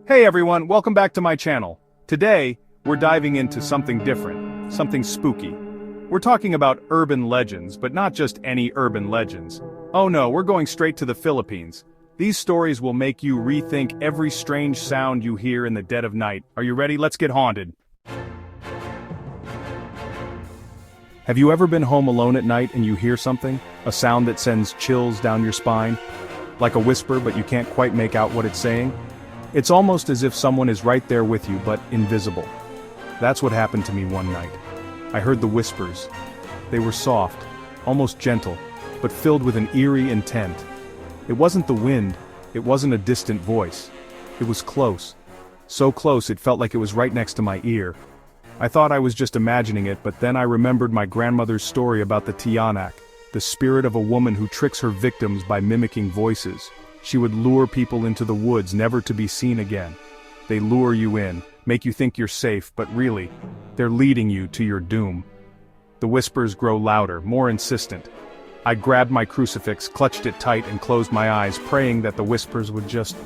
Hey everyone, welcome back to my channel. Today, we're diving into something different, something spooky. We're talking about urban legends, but not just any urban legends. Oh no, we're going straight to the Philippines. These stories will make you rethink every strange sound you hear in the dead of night. Are you ready? Let's get haunted. Have you ever been home alone at night and you hear something? A sound that sends chills down your spine? Like a whisper, but you can't quite make out what it's saying? It's almost as if someone is right there with you, but invisible. That's what happened to me one night. I heard the whispers. They were soft, almost gentle, but filled with an eerie intent. It wasn't the wind, it wasn't a distant voice. It was close. So close it felt like it was right next to my ear. I thought I was just imagining it, but then I remembered my grandmother's story about the Tiyanak, the spirit of a woman who tricks her victims by mimicking voices. She would lure people into the woods never to be seen again. They lure you in, make you think you're safe, but really, they're leading you to your doom. The whispers grow louder, more insistent. I grabbed my crucifix, clutched it tight and closed my eyes, praying that the whispers would just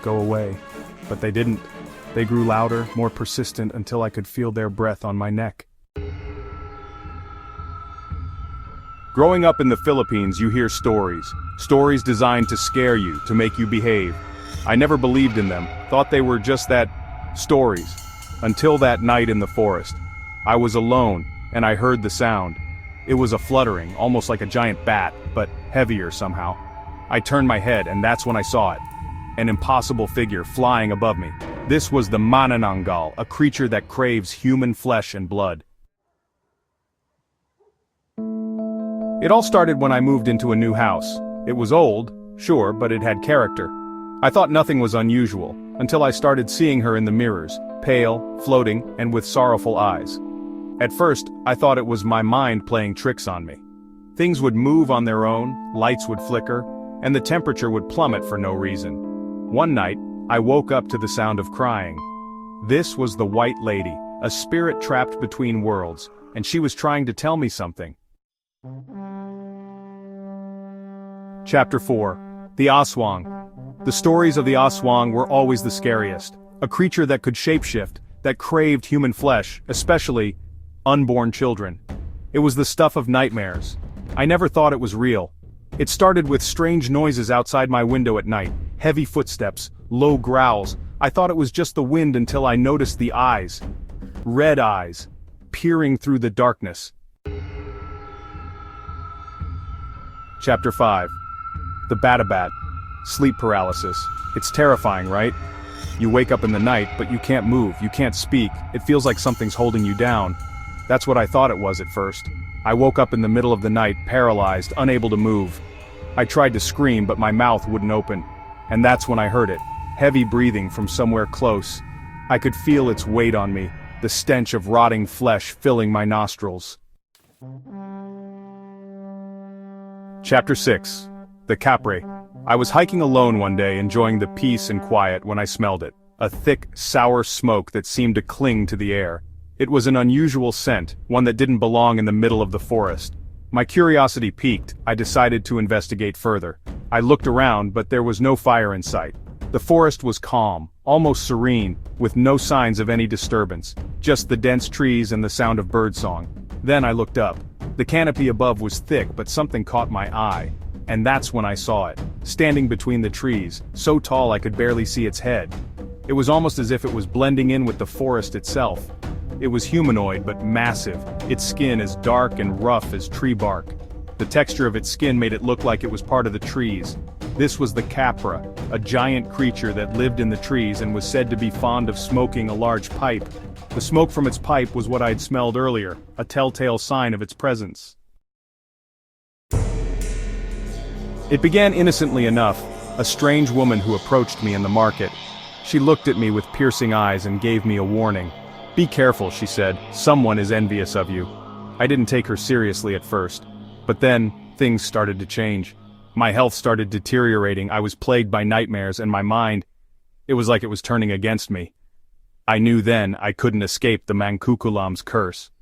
go away. But they didn't. They grew louder, more persistent, until I could feel their breath on my neck. Growing up in the Philippines, you hear stories. Stories designed to scare you, to make you behave. I never believed in them, thought they were just that, stories. Until that night in the forest. I was alone, and I heard the sound. It was a fluttering, almost like a giant bat, but heavier somehow. I turned my head, and that's when I saw it. An impossible figure flying above me. This was the manananggal, a creature that craves human flesh and blood. It all started when I moved into a new house. It was old, sure, but it had character. I thought nothing was unusual, until I started seeing her in the mirrors, pale, floating, and with sorrowful eyes. At first, I thought it was my mind playing tricks on me. Things would move on their own, lights would flicker, and the temperature would plummet for no reason. One night, I woke up to the sound of crying. This was the White Lady, a spirit trapped between worlds, and she was trying to tell me something. Chapter 4. The Aswang. The stories of the Aswang were always the scariest. A creature that could shapeshift, that craved human flesh, especially unborn children. It was the stuff of nightmares. I never thought it was real. It started with strange noises outside my window at night, heavy footsteps, low growls. I thought it was just the wind until I noticed the eyes. Red eyes, peering through the darkness. Chapter 5. The Babat. Sleep paralysis. It's terrifying, right? You wake up in the night, but you can't move, you can't speak, it feels like something's holding you down. That's what I thought it was at first. I woke up in the middle of the night, paralyzed, unable to move. I tried to scream, but my mouth wouldn't open. And that's when I heard it. Heavy breathing from somewhere close. I could feel its weight on me, the stench of rotting flesh filling my nostrils. Chapter 6. The Capra. I was hiking alone one day, enjoying the peace and quiet when I smelled it. A thick, sour smoke that seemed to cling to the air. It was an unusual scent, one that didn't belong in the middle of the forest. My curiosity piqued, I decided to investigate further. I looked around, but there was no fire in sight. The forest was calm, almost serene, with no signs of any disturbance, just the dense trees and the sound of birdsong. Then I looked up. The canopy above was thick, but something caught my eye. And that's when I saw it, standing between the trees, so tall I could barely see its head. It was almost as if it was blending in with the forest itself. It was humanoid but massive, its skin as dark and rough as tree bark. The texture of its skin made it look like it was part of the trees. This was the Capra, a giant creature that lived in the trees and was said to be fond of smoking a large pipe. The smoke from its pipe was what I had smelled earlier, a telltale sign of its presence. It began innocently enough, a strange woman who approached me in the market. She looked at me with piercing eyes and gave me a warning. "Be careful," she said, "someone is envious of you." I didn't take her seriously at first. But then, things started to change. My health started deteriorating, I was plagued by nightmares, and my mind, it was like it was turning against me. I knew then I couldn't escape the Mangkukulam's curse.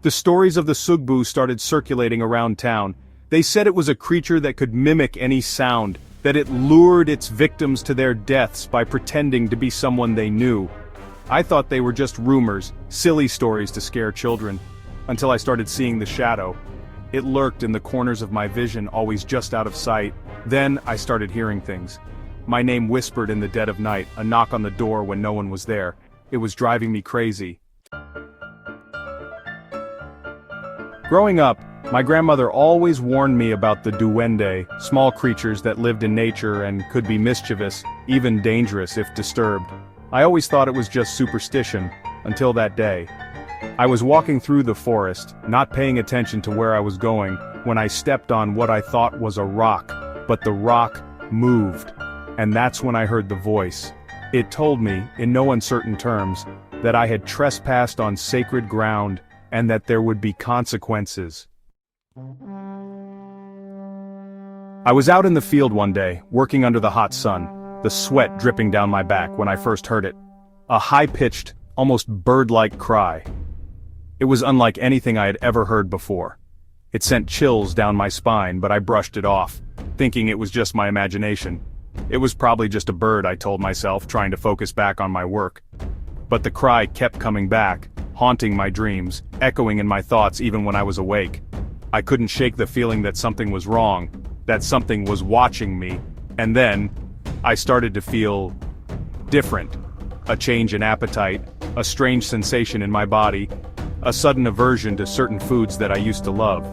The stories of the Sugu started circulating around town. They said it was a creature that could mimic any sound, that it lured its victims to their deaths by pretending to be someone they knew. I thought they were just rumors, silly stories to scare children, until I started seeing the shadow. It lurked in the corners of my vision, always just out of sight. Then I started hearing things. My name whispered in the dead of night, a knock on the door when no one was there. It was driving me crazy. Growing up, my grandmother always warned me about the duende, small creatures that lived in nature and could be mischievous, even dangerous if disturbed. I always thought it was just superstition, until that day. I was walking through the forest, not paying attention to where I was going, when I stepped on what I thought was a rock, but the rock moved. And that's when I heard the voice. It told me, in no uncertain terms, that I had trespassed on sacred ground, and that there would be consequences. I was out in the field one day, working under the hot sun, the sweat dripping down my back when I first heard it. A high-pitched, almost bird-like cry. It was unlike anything I had ever heard before. It sent chills down my spine, but I brushed it off, thinking it was just my imagination. It was probably just a bird, I told myself, trying to focus back on my work. But the cry kept coming back, haunting my dreams, echoing in my thoughts even when I was awake. I couldn't shake the feeling that something was wrong, that something was watching me, and then, I started to feel different. A change in appetite, a strange sensation in my body, a sudden aversion to certain foods that I used to love.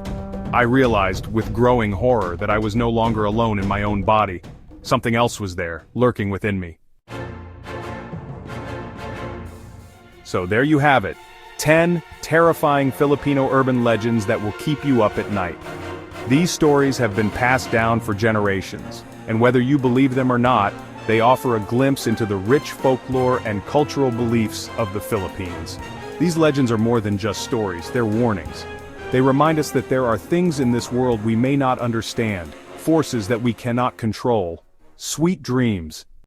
I realized, with growing horror, that I was no longer alone in my own body. Something else was there, lurking within me. So there you have it. 10 terrifying Filipino urban legends that will keep you up at night. These stories have been passed down for generations, and whether you believe them or not, they offer a glimpse into the rich folklore and cultural beliefs of the Philippines. These legends are more than just stories, they're warnings. They remind us that there are things in this world we may not understand, forces that we cannot control. Sweet dreams.